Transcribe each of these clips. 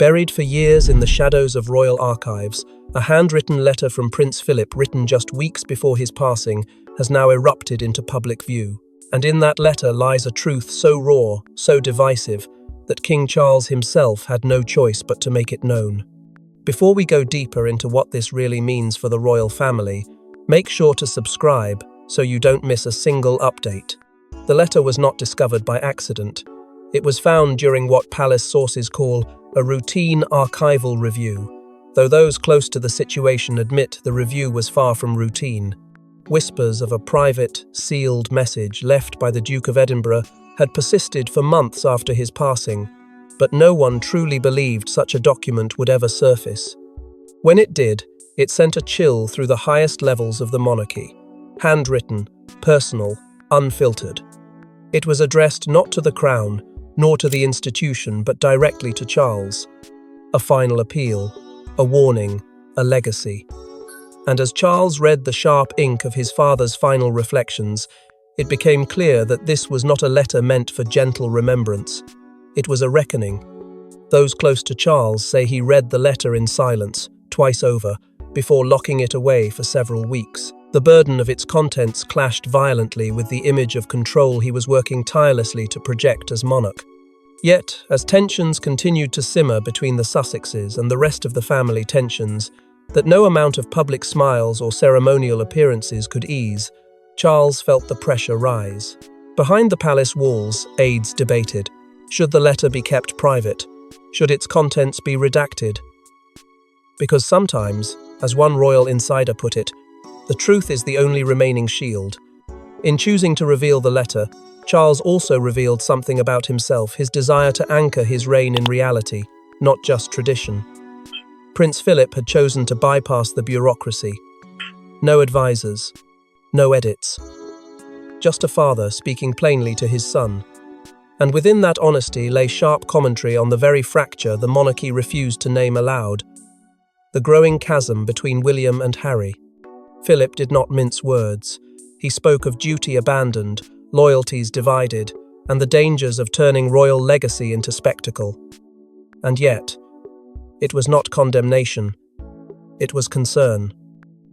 Buried for years in the shadows of royal archives, a handwritten letter from Prince Philip written just weeks before his passing has now erupted into public view. And in that letter lies a truth so raw, so divisive, that King Charles himself had no choice but to make it known. Before we go deeper into what this really means for the royal family, make sure to subscribe so you don't miss a single update. The letter was not discovered by accident. It was found during what palace sources call a routine archival review, though those close to the situation admit the review was far from routine. Whispers of a private, sealed message left by the Duke of Edinburgh had persisted for months after his passing, but no one truly believed such a document would ever surface. When it did, it sent a chill through the highest levels of the monarchy. Handwritten, personal, unfiltered. It was addressed not to the crown, nor to the institution, but directly to Charles. A final appeal, a warning, a legacy. And as Charles read the sharp ink of his father's final reflections, it became clear that this was not a letter meant for gentle remembrance. It was a reckoning. Those close to Charles say he read the letter in silence, twice over, before locking it away for several weeks. The burden of its contents clashed violently with the image of control he was working tirelessly to project as monarch. Yet, as tensions continued to simmer between the Sussexes and the rest of the family, tensions that no amount of public smiles or ceremonial appearances could ease, Charles felt the pressure rise. Behind the palace walls, aides debated. Should the letter be kept private? Should its contents be redacted? Because sometimes, as one royal insider put it, the truth is the only remaining shield. In choosing to reveal the letter, Charles also revealed something about himself, his desire to anchor his reign in reality, not just tradition. Prince Philip had chosen to bypass the bureaucracy. No advisors, no edits. Just a father speaking plainly to his son. And within that honesty lay sharp commentary on the very fracture the monarchy refused to name aloud. The growing chasm between William and Harry. Philip did not mince words. He spoke of duty abandoned, loyalties divided, and the dangers of turning royal legacy into spectacle. And yet, it was not condemnation. It was concern.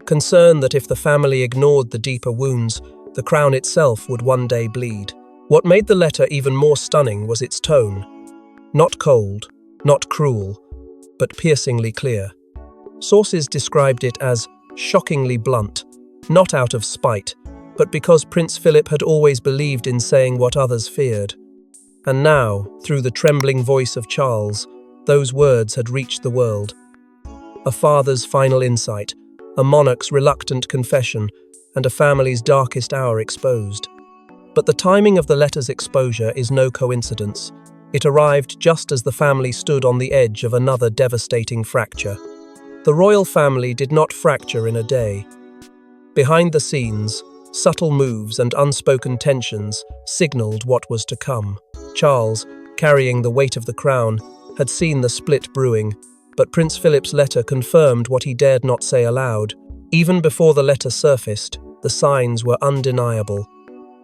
Concern that if the family ignored the deeper wounds, the crown itself would one day bleed. What made the letter even more stunning was its tone. Not cold, not cruel, but piercingly clear. Sources described it as shockingly blunt, not out of spite, but because Prince Philip had always believed in saying what others feared. And now, through the trembling voice of Charles, those words had reached the world. A father's final insight, a monarch's reluctant confession, and a family's darkest hour exposed. But the timing of the letter's exposure is no coincidence. It arrived just as the family stood on the edge of another devastating fracture. The royal family did not fracture in a day. Behind the scenes, subtle moves and unspoken tensions signaled what was to come. Charles, carrying the weight of the crown, had seen the split brewing, but Prince Philip's letter confirmed what he dared not say aloud. Even before the letter surfaced, the signs were undeniable.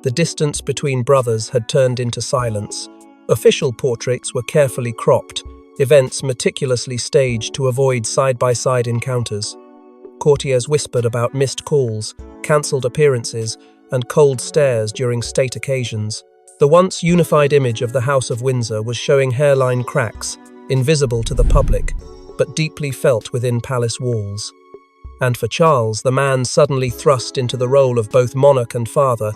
The distance between brothers had turned into silence. Official portraits were carefully cropped, events meticulously staged to avoid side-by-side encounters. Courtiers whispered about missed calls, cancelled appearances, and cold stares during state occasions. The once unified image of the House of Windsor was showing hairline cracks, invisible to the public, but deeply felt within palace walls. And for Charles, the man suddenly thrust into the role of both monarch and father,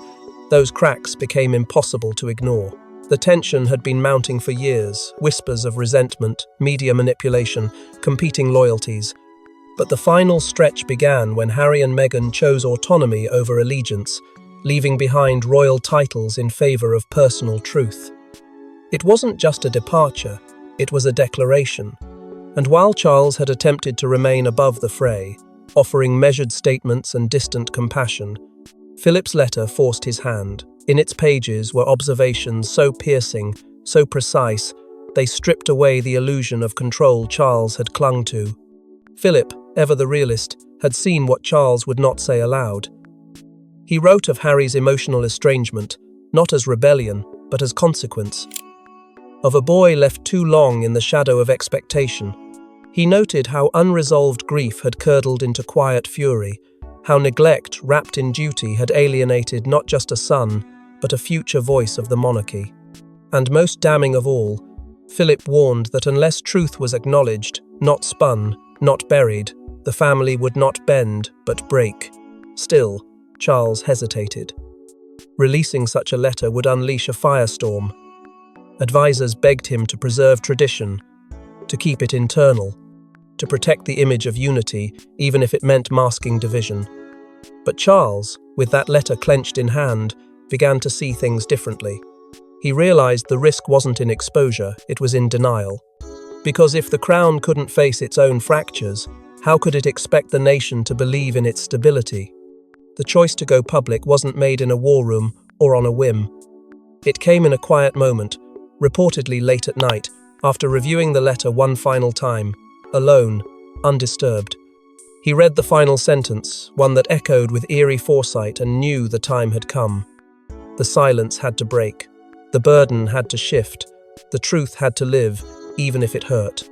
those cracks became impossible to ignore. The tension had been mounting for years, whispers of resentment, media manipulation, competing loyalties. But the final stretch began when Harry and Meghan chose autonomy over allegiance, leaving behind royal titles in favour of personal truth. It wasn't just a departure, it was a declaration. And while Charles had attempted to remain above the fray, offering measured statements and distant compassion, Philip's letter forced his hand. In its pages were observations so piercing, so precise, they stripped away the illusion of control Charles had clung to. Philip, ever the realist, had seen what Charles would not say aloud. He wrote of Harry's emotional estrangement, not as rebellion, but as consequence. of a boy left too long in the shadow of expectation. He noted how unresolved grief had curdled into quiet fury, how neglect wrapped in duty had alienated not just a son, but a future voice of the monarchy. And most damning of all, Philip warned that unless truth was acknowledged, not spun, not buried, the family would not bend, but break. Still, Charles hesitated. Releasing such a letter would unleash a firestorm. Advisors begged him to preserve tradition, to keep it internal, to protect the image of unity, even if it meant masking division. But Charles, with that letter clenched in hand, began to see things differently. He realized the risk wasn't in exposure, it was in denial. Because if the crown couldn't face its own fractures, how could it expect the nation to believe in its stability? The choice to go public wasn't made in a war room or on a whim. It came in a quiet moment, reportedly late at night, after reviewing the letter one final time, alone, undisturbed. He read the final sentence, one that echoed with eerie foresight and knew the time had come. The silence had to break. The burden had to shift. The truth had to live, even if it hurt.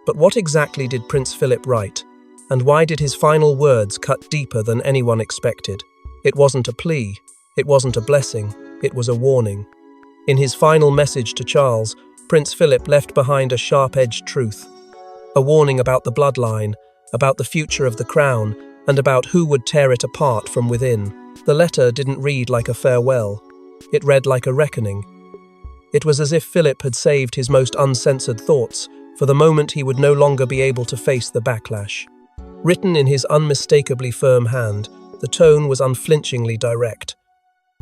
But what exactly did Prince Philip write? And why did his final words cut deeper than anyone expected? It wasn't a plea. It wasn't a blessing. It was a warning. In his final message to Charles, Prince Philip left behind a sharp-edged truth. A warning about the bloodline, about the future of the crown, and about who would tear it apart from within. The letter didn't read like a farewell. It read like a reckoning. It was as if Philip had saved his most uncensored thoughts for the moment he would no longer be able to face the backlash. Written in his unmistakably firm hand, the tone was unflinchingly direct.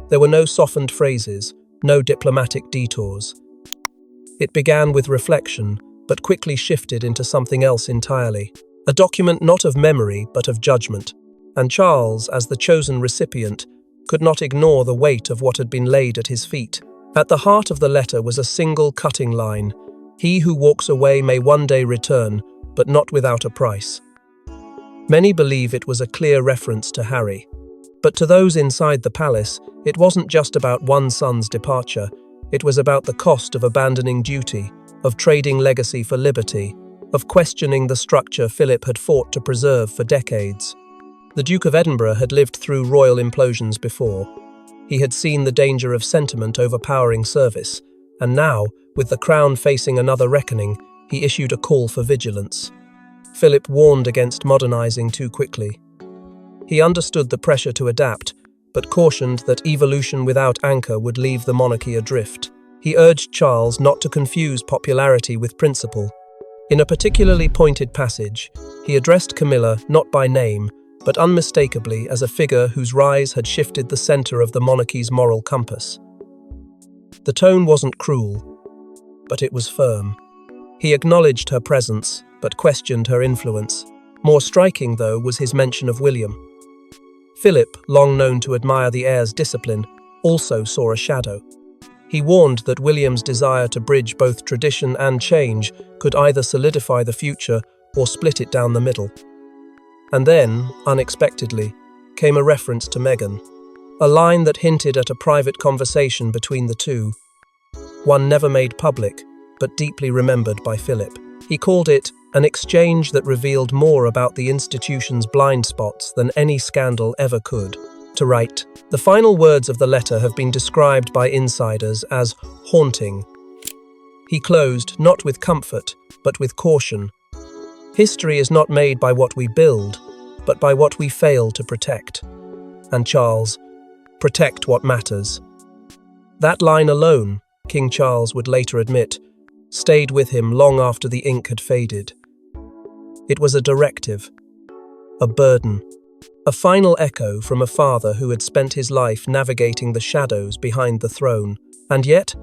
There were no softened phrases, no diplomatic detours. It began with reflection, but quickly shifted into something else entirely. A document not of memory, but of judgment. And Charles, as the chosen recipient, could not ignore the weight of what had been laid at his feet. At the heart of the letter was a single cutting line: "He who walks away may one day return, but not without a price." Many believe it was a clear reference to Harry. But to those inside the palace, it wasn't just about one son's departure. It was about the cost of abandoning duty, of trading legacy for liberty, of questioning the structure Philip had fought to preserve for decades. The Duke of Edinburgh had lived through royal implosions before. He had seen the danger of sentiment overpowering service, and now, with the crown facing another reckoning, he issued a call for vigilance. Philip warned against modernizing too quickly. He understood the pressure to adapt, but cautioned that evolution without anchor would leave the monarchy adrift. He urged Charles not to confuse popularity with principle. In a particularly pointed passage, he addressed Camilla not by name, but unmistakably as a figure whose rise had shifted the center of the monarchy's moral compass. The tone wasn't cruel, but it was firm. He acknowledged her presence, but questioned her influence. More striking, though, was his mention of William. Philip, long known to admire the heir's discipline, also saw a shadow. He warned that William's desire to bridge both tradition and change could either solidify the future or split it down the middle. And then, unexpectedly, came a reference to Meghan, a line that hinted at a private conversation between the two, one never made public, but deeply remembered by Philip. He called it an exchange that revealed more about the institution's blind spots than any scandal ever could. To write, the final words of the letter have been described by insiders as haunting. He closed not with comfort, but with caution. History is not made by what we build, but by what we fail to protect. And Charles, protect what matters. That line alone, King Charles would later admit, stayed with him long after the ink had faded. It was a directive, a burden, a final echo from a father who had spent his life navigating the shadows behind the throne. And yet,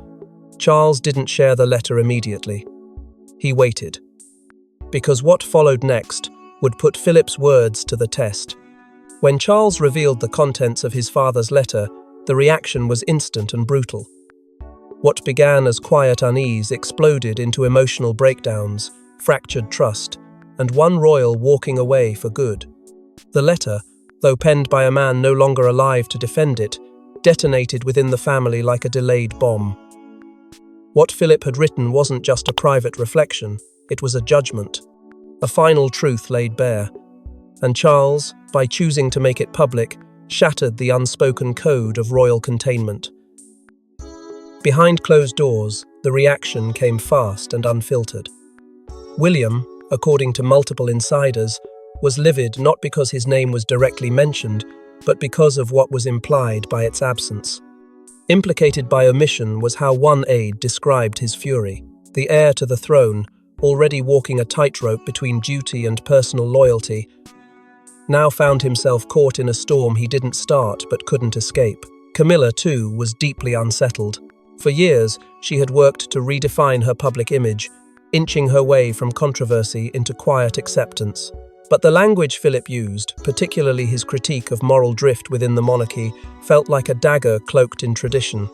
Charles didn't share the letter immediately. He waited. Because what followed next would put Philip's words to the test. When Charles revealed the contents of his father's letter, the reaction was instant and brutal. What began as quiet unease exploded into emotional breakdowns, fractured trust, and one royal walking away for good. The letter, though penned by a man no longer alive to defend it, detonated within the family like a delayed bomb. What Philip had written wasn't just a private reflection, it was a judgment, a final truth laid bare. And Charles, by choosing to make it public, shattered the unspoken code of royal containment. Behind closed doors, the reaction came fast and unfiltered. William, according to multiple insiders, was livid not because his name was directly mentioned, but because of what was implied by its absence. Implicated by omission was how one aide described his fury. The heir to the throne, already walking a tightrope between duty and personal loyalty, now found himself caught in a storm he didn't start but couldn't escape. Camilla, too, was deeply unsettled. For years, she had worked to redefine her public image, inching her way from controversy into quiet acceptance. But the language Philip used, particularly his critique of moral drift within the monarchy, felt like a dagger cloaked in tradition.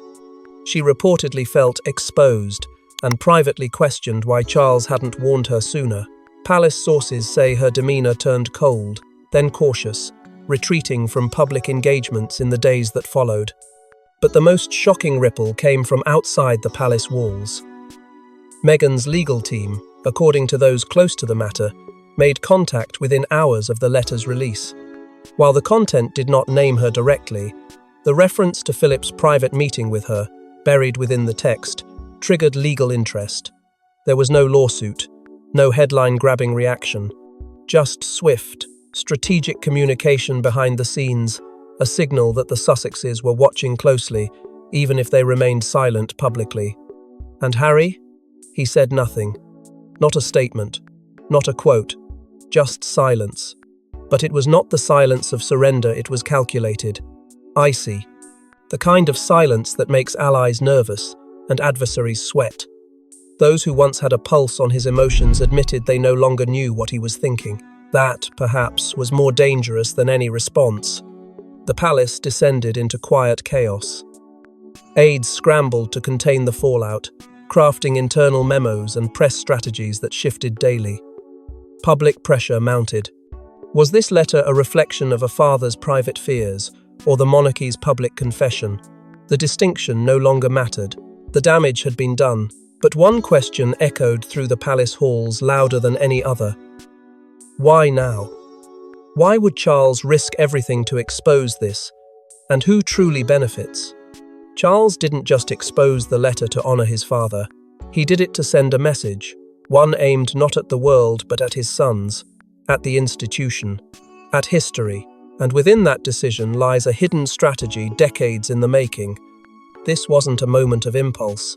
She reportedly felt exposed and privately questioned why Charles hadn't warned her sooner. Palace sources say her demeanor turned cold, then cautious, retreating from public engagements in the days that followed. But the most shocking ripple came from outside the palace walls. Meghan's legal team, according to those close to the matter, made contact within hours of the letter's release. While the content did not name her directly, the reference to Philip's private meeting with her, buried within the text, triggered legal interest. There was no lawsuit, no headline-grabbing reaction, just swift, strategic communication behind the scenes, a signal that the Sussexes were watching closely, even if they remained silent publicly. And Harry? He said nothing. Not a statement, not a quote, just silence. But it was not the silence of surrender, it was calculated, icy, the kind of silence that makes allies nervous and adversaries sweat. Those who once had a pulse on his emotions admitted they no longer knew what he was thinking. That, perhaps, was more dangerous than any response. The palace descended into quiet chaos. Aides scrambled to contain the fallout, crafting internal memos and press strategies that shifted daily. Public pressure mounted. Was this letter a reflection of a father's private fears, or the monarchy's public confession? The distinction no longer mattered. The damage had been done, but one question echoed through the palace halls louder than any other. Why now? Why would Charles risk everything to expose this? And who truly benefits? Charles didn't just expose the letter to honor his father. He did it to send a message, one aimed not at the world but at his sons, at the institution, at history, and within that decision lies a hidden strategy decades in the making. This wasn't a moment of impulse.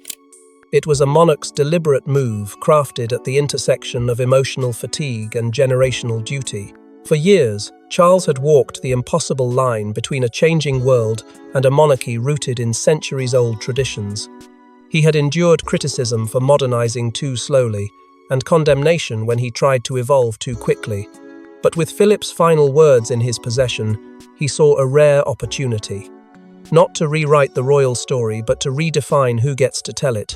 It was a monarch's deliberate move crafted at the intersection of emotional fatigue and generational duty. For years, Charles had walked the impossible line between a changing world and a monarchy rooted in centuries-old traditions. He had endured criticism for modernizing too slowly, and condemnation when he tried to evolve too quickly. But with Philip's final words in his possession, he saw a rare opportunity. Not to rewrite the royal story, but to redefine who gets to tell it.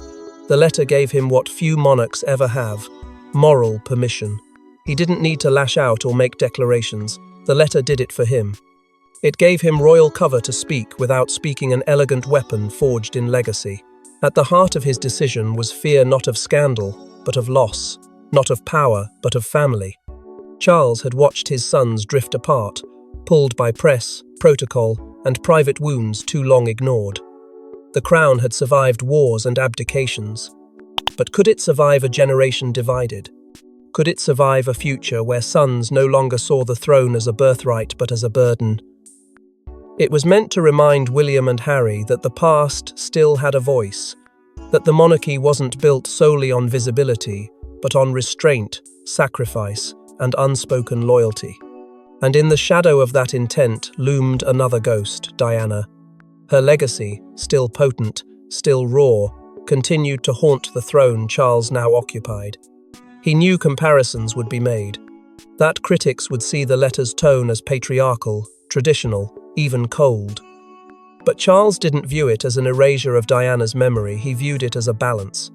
The letter gave him what few monarchs ever have: moral permission. He didn't need to lash out or make declarations. The letter did it for him. It gave him royal cover to speak without speaking an elegant weapon forged in legacy. At the heart of his decision was fear not of scandal, but of loss, not of power, but of family. Charles had watched his sons drift apart, pulled by press, protocol, and private wounds too long ignored. The crown had survived wars and abdications. But could it survive a generation divided? Could it survive a future where sons no longer saw the throne as a birthright but as a burden? It was meant to remind William and Harry that the past still had a voice, that the monarchy wasn't built solely on visibility, but on restraint, sacrifice, and unspoken loyalty. And in the shadow of that intent loomed another ghost, Diana. Her legacy, still potent, still raw, continued to haunt the throne Charles now occupied. He knew comparisons would be made, that critics would see the letter's tone as patriarchal, traditional, even cold. But Charles didn't view it as an erasure of Diana's memory, he viewed it as a balance.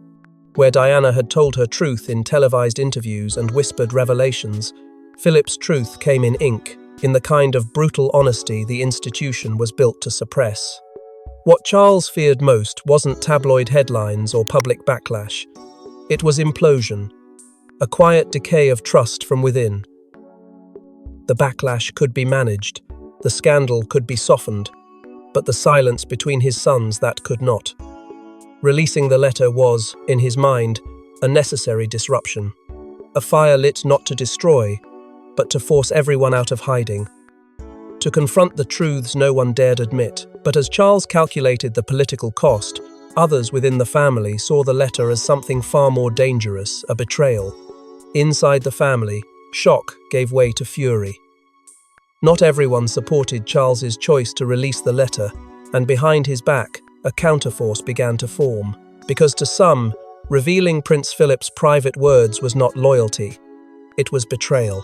Where Diana had told her truth in televised interviews and whispered revelations, Philip's truth came in ink, in the kind of brutal honesty the institution was built to suppress. What Charles feared most wasn't tabloid headlines or public backlash. It was implosion, a quiet decay of trust from within. The backlash could be managed, the scandal could be softened, but the silence between his sons that could not. Releasing the letter was, in his mind, a necessary disruption. A fire lit not to destroy, but to force everyone out of hiding. To confront the truths no one dared admit. But as Charles calculated the political cost, others within the family saw the letter as something far more dangerous, a betrayal. Inside the family, shock gave way to fury. Not everyone supported Charles's choice to release the letter, and behind his back, a counterforce began to form. Because to some, revealing Prince Philip's private words was not loyalty, it was betrayal.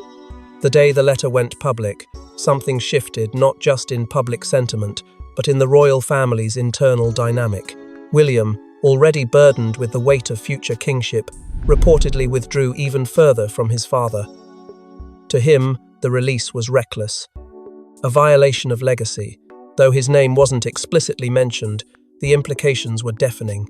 The day the letter went public, something shifted not just in public sentiment, but in the royal family's internal dynamic. William, already burdened with the weight of future kingship, reportedly withdrew even further from his father. To him, the release was reckless, a violation of legacy. Though his name wasn't explicitly mentioned, the implications were deafening.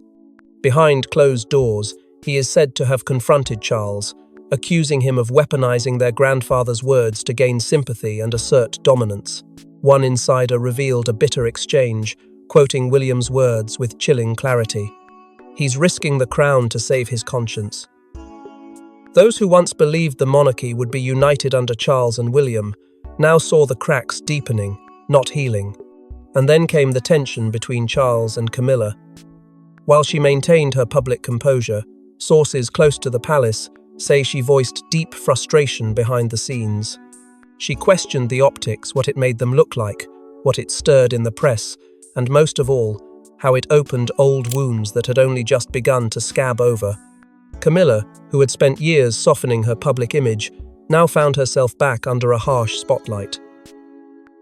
Behind closed doors, he is said to have confronted Charles, accusing him of weaponizing their grandfather's words to gain sympathy and assert dominance. One insider revealed a bitter exchange, quoting William's words with chilling clarity. "He's risking the crown to save his conscience." Those who once believed the monarchy would be united under Charles and William now saw the cracks deepening, not healing. And then came the tension between Charles and Camilla. While she maintained her public composure, sources close to the palace say she voiced deep frustration behind the scenes. She questioned the optics, what it made them look like, what it stirred in the press, and most of all, how it opened old wounds that had only just begun to scab over. Camilla, who had spent years softening her public image, now found herself back under a harsh spotlight.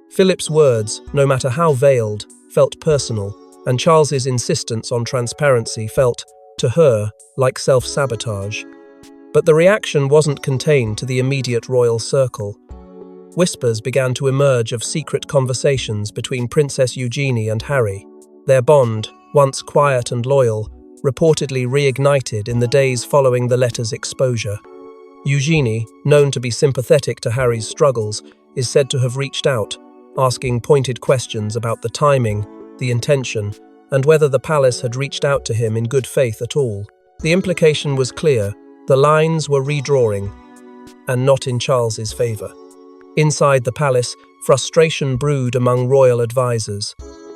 Philip's words, no matter how veiled, felt personal, and Charles's insistence on transparency felt, to her, like self-sabotage. But the reaction wasn't contained to the immediate royal circle. Whispers began to emerge of secret conversations between Princess Eugenie and Harry. Their bond, once quiet and loyal, reportedly reignited in the days following the letter's exposure. Eugenie, known to be sympathetic to Harry's struggles, is said to have reached out, asking pointed questions about the timing, the intention, and whether the palace had reached out to him in good faith at all. The implication was clear: the lines were redrawing, and not in Charles's favour. Inside the palace, frustration brewed among royal advisors.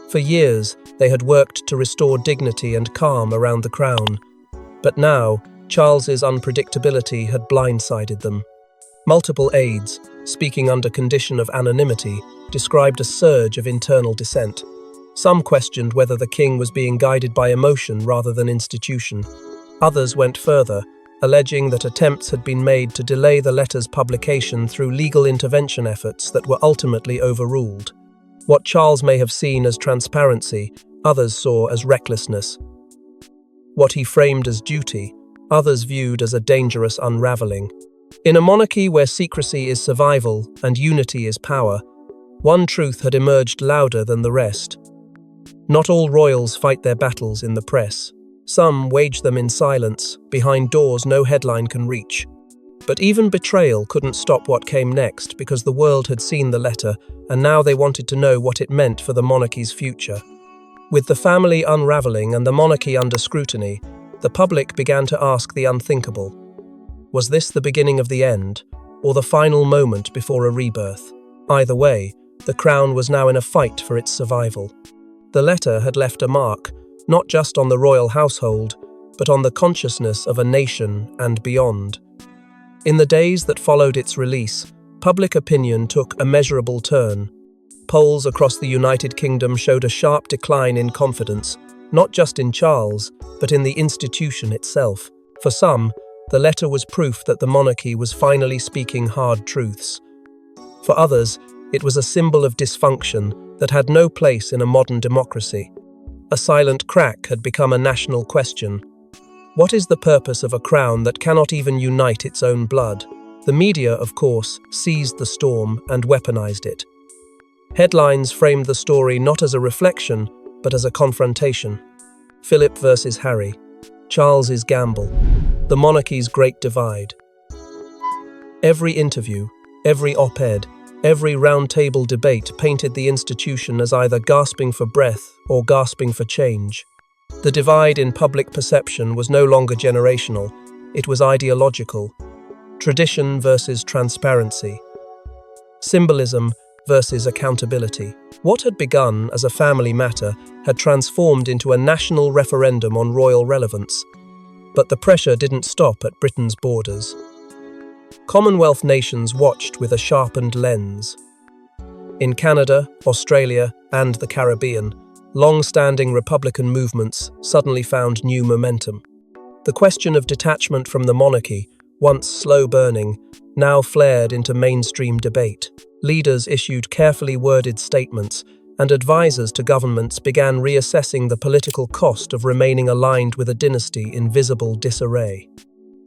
For years, they had worked to restore dignity and calm around the crown. But now, Charles's unpredictability had blindsided them. Multiple aides, speaking under condition of anonymity, described a surge of internal dissent. Some questioned whether the king was being guided by emotion rather than institution. Others went further, alleging that attempts had been made to delay the letter's publication through legal intervention efforts that were ultimately overruled. What Charles may have seen as transparency, others saw as recklessness. What he framed as duty, others viewed as a dangerous unraveling. In a monarchy where secrecy is survival and unity is power, one truth had emerged louder than the rest. Not all royals fight their battles in the press. Some wage them in silence, behind doors no headline can reach. But even betrayal couldn't stop what came next, because the world had seen the letter, and now they wanted to know what it meant for the monarchy's future. With the family unraveling and the monarchy under scrutiny, the public began to ask the unthinkable. Was this the beginning of the end, or the final moment before a rebirth? Either way, the crown was now in a fight for its survival. The letter had left a mark, not just on the royal household, but on the consciousness of a nation and beyond. In the days that followed its release, public opinion took a measurable turn. Polls across the United Kingdom showed a sharp decline in confidence, not just in Charles, but in the institution itself. For some, the letter was proof that the monarchy was finally speaking hard truths. For others, it was a symbol of dysfunction that had no place in a modern democracy. A silent crack had become a national question. What is the purpose of a crown that cannot even unite its own blood? The media, of course, seized the storm and weaponized it. Headlines framed the story not as a reflection, but as a confrontation. Philip versus Harry. Charles's gamble. The monarchy's great divide. Every interview, every op-ed, every round-table debate painted the institution as either gasping for breath or gasping for change. The divide in public perception was no longer generational, it was ideological. Tradition versus transparency. Symbolism versus accountability. What had begun as a family matter had transformed into a national referendum on royal relevance. But the pressure didn't stop at Britain's borders. Commonwealth nations watched with a sharpened lens. In Canada, Australia, and the Caribbean, long-standing Republican movements suddenly found new momentum. The question of detachment from the monarchy, once slow-burning, now flared into mainstream debate. Leaders issued carefully worded statements, and advisors to governments began reassessing the political cost of remaining aligned with a dynasty in visible disarray.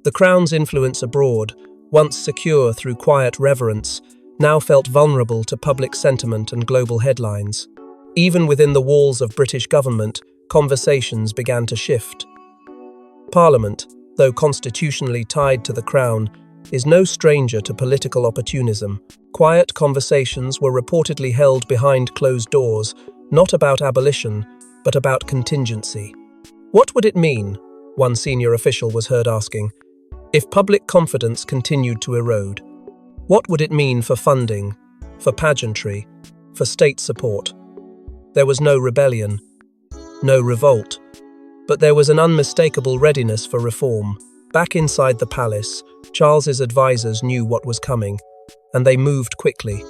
The Crown's influence abroad, once secure through quiet reverence, now felt vulnerable to public sentiment and global headlines. Even within the walls of British government, conversations began to shift. Parliament, though constitutionally tied to the Crown, is no stranger to political opportunism. Quiet conversations were reportedly held behind closed doors, not about abolition, but about contingency. What would it mean, one senior official was heard asking, if public confidence continued to erode? What would it mean for funding, for pageantry, for state support? There was no rebellion, no revolt, but there was an unmistakable readiness for reform. Back inside the palace, Charles's advisors knew what was coming, and they moved quickly.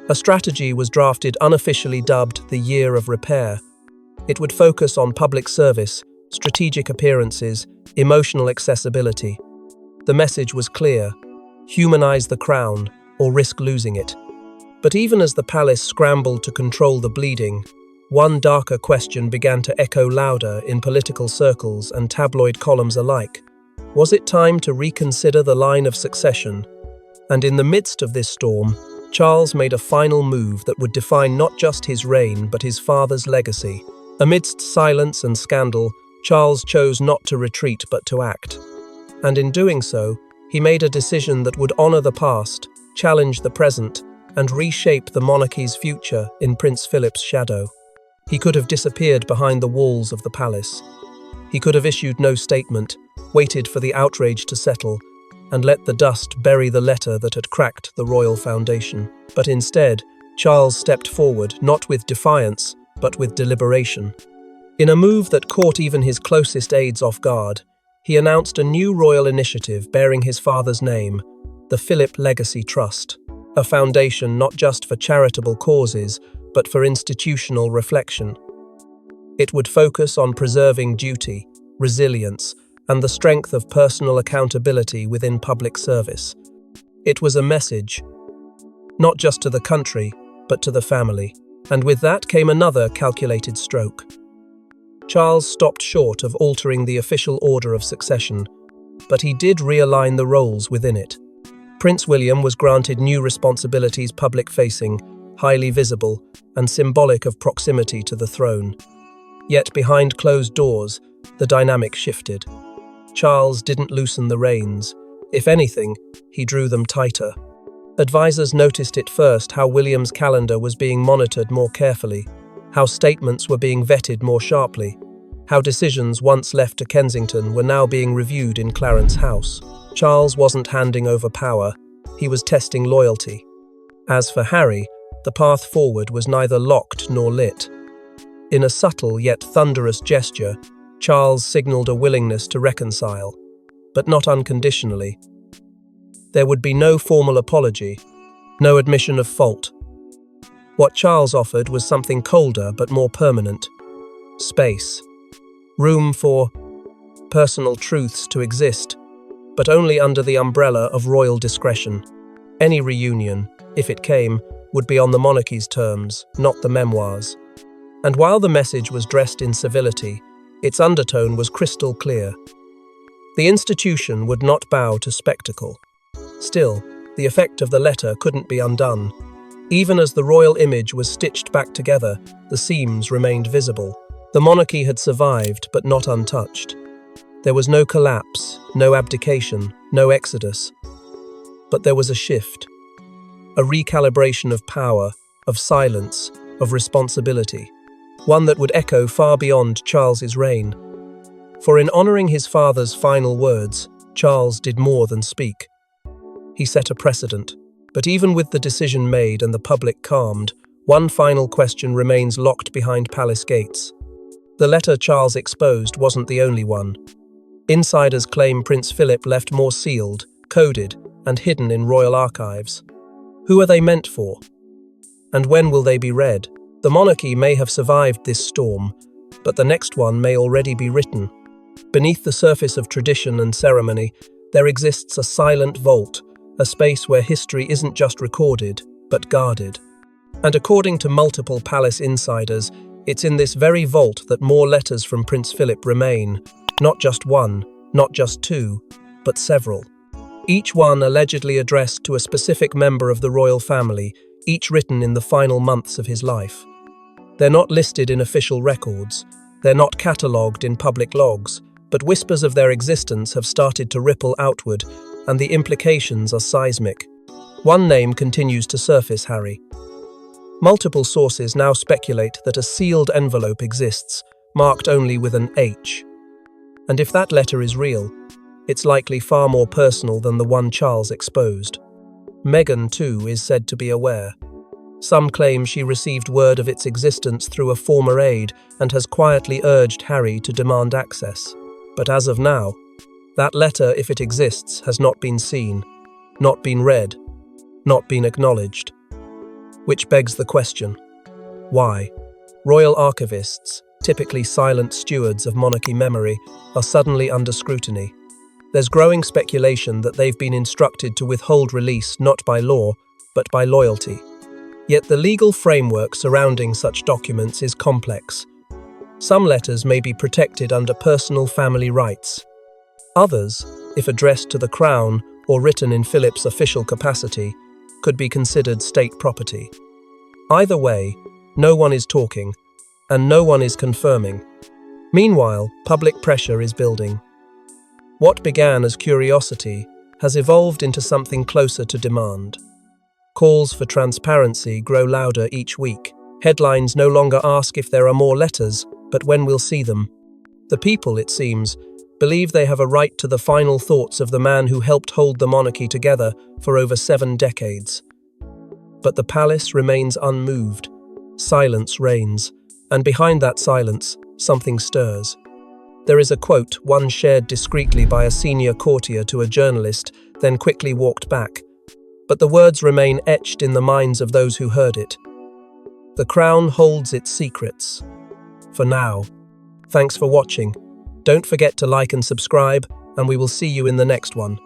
A strategy was drafted unofficially dubbed the Year of Repair. It would focus on public service, strategic appearances, emotional accessibility. The message was clear: humanize the Crown or risk losing it. But even as the palace scrambled to control the bleeding, one darker question began to echo louder in political circles and tabloid columns alike. Was it time to reconsider the line of succession? And in the midst of this storm, Charles made a final move that would define not just his reign but his father's legacy. Amidst silence and scandal, Charles chose not to retreat but to act. And in doing so, he made a decision that would honor the past, challenge the present, and reshape the monarchy's future in Prince Philip's shadow. He could have disappeared behind the walls of the palace. He could have issued no statement, waited for the outrage to settle, and let the dust bury the letter that had cracked the royal foundation. But instead, Charles stepped forward, not with defiance, but with deliberation. In a move that caught even his closest aides off guard, he announced a new royal initiative bearing his father's name, the Philip Legacy Trust, a foundation not just for charitable causes, but for institutional reflection. It would focus on preserving duty, resilience, and the strength of personal accountability within public service. It was a message, not just to the country, but to the family. And with that came another calculated stroke. Charles stopped short of altering the official order of succession, but he did realign the roles within it. Prince William was granted new responsibilities public-facing, highly visible, and symbolic of proximity to the throne. Yet behind closed doors, the dynamic shifted. Charles didn't loosen the reins. If anything, he drew them tighter. Advisors noticed it first how William's calendar was being monitored more carefully, how statements were being vetted more sharply, how decisions once left to Kensington were now being reviewed in Clarence House. Charles wasn't handing over power, he was testing loyalty. As for Harry, the path forward was neither locked nor lit. In a subtle yet thunderous gesture, Charles signaled a willingness to reconcile, but not unconditionally. There would be no formal apology, no admission of fault. What Charles offered was something colder but more permanent: space. Room for personal truths to exist, but only under the umbrella of royal discretion. Any reunion, if it came, would be on the monarchy's terms, not the memoirs. And while the message was dressed in civility, its undertone was crystal clear. The institution would not bow to spectacle. Still, the effect of the letter couldn't be undone. Even as the royal image was stitched back together, the seams remained visible. The monarchy had survived, but not untouched. There was no collapse, no abdication, no exodus. But there was a shift, a recalibration of power, of silence, of responsibility, one that would echo far beyond Charles's reign. For in honoring his father's final words, Charles did more than speak. He set a precedent. But even with the decision made and the public calmed, one final question remains locked behind palace gates. The letter Charles exposed wasn't the only one. Insiders claim Prince Philip left more sealed, coded, and hidden in royal archives. Who are they meant for? And when will they be read? The monarchy may have survived this storm, but the next one may already be written. Beneath the surface of tradition and ceremony, there exists a silent vault, a space where history isn't just recorded, but guarded. And according to multiple palace insiders, it's in this very vault that more letters from Prince Philip remain. Not just one, not just two, but several. Each one allegedly addressed to a specific member of the royal family, each written in the final months of his life. They're not listed in official records, they're not catalogued in public logs, but whispers of their existence have started to ripple outward, and the implications are seismic. One name continues to surface, Harry. Multiple sources now speculate that a sealed envelope exists, marked only with an H. And if that letter is real, it's likely far more personal than the one Charles exposed. Meghan, too, is said to be aware. Some claim she received word of its existence through a former aide and has quietly urged Harry to demand access. But as of now, that letter, if it exists, has not been seen, not been read, not been acknowledged. Which begs the question, why? Royal archivists, typically silent stewards of monarchy memory, are suddenly under scrutiny. There's growing speculation that they've been instructed to withhold release not by law, but by loyalty. Yet the legal framework surrounding such documents is complex. Some letters may be protected under personal family rights. Others, if addressed to the Crown or written in Philip's official capacity, could be considered state property. Either way, no one is talking, and no one is confirming. Meanwhile, public pressure is building. What began as curiosity has evolved into something closer to demand. Calls for transparency grow louder each week. Headlines no longer ask if there are more letters, but when we'll see them. The people, it seems, believe they have a right to the final thoughts of the man who helped hold the monarchy together for over 7 decades. But the palace remains unmoved. Silence reigns, and behind that silence, something stirs. There is a quote, one shared discreetly by a senior courtier to a journalist, then quickly walked back. But the words remain etched in the minds of those who heard it. The Crown holds its secrets. For now. Thanks for watching. Don't forget to like and subscribe, and we will see you in the next one.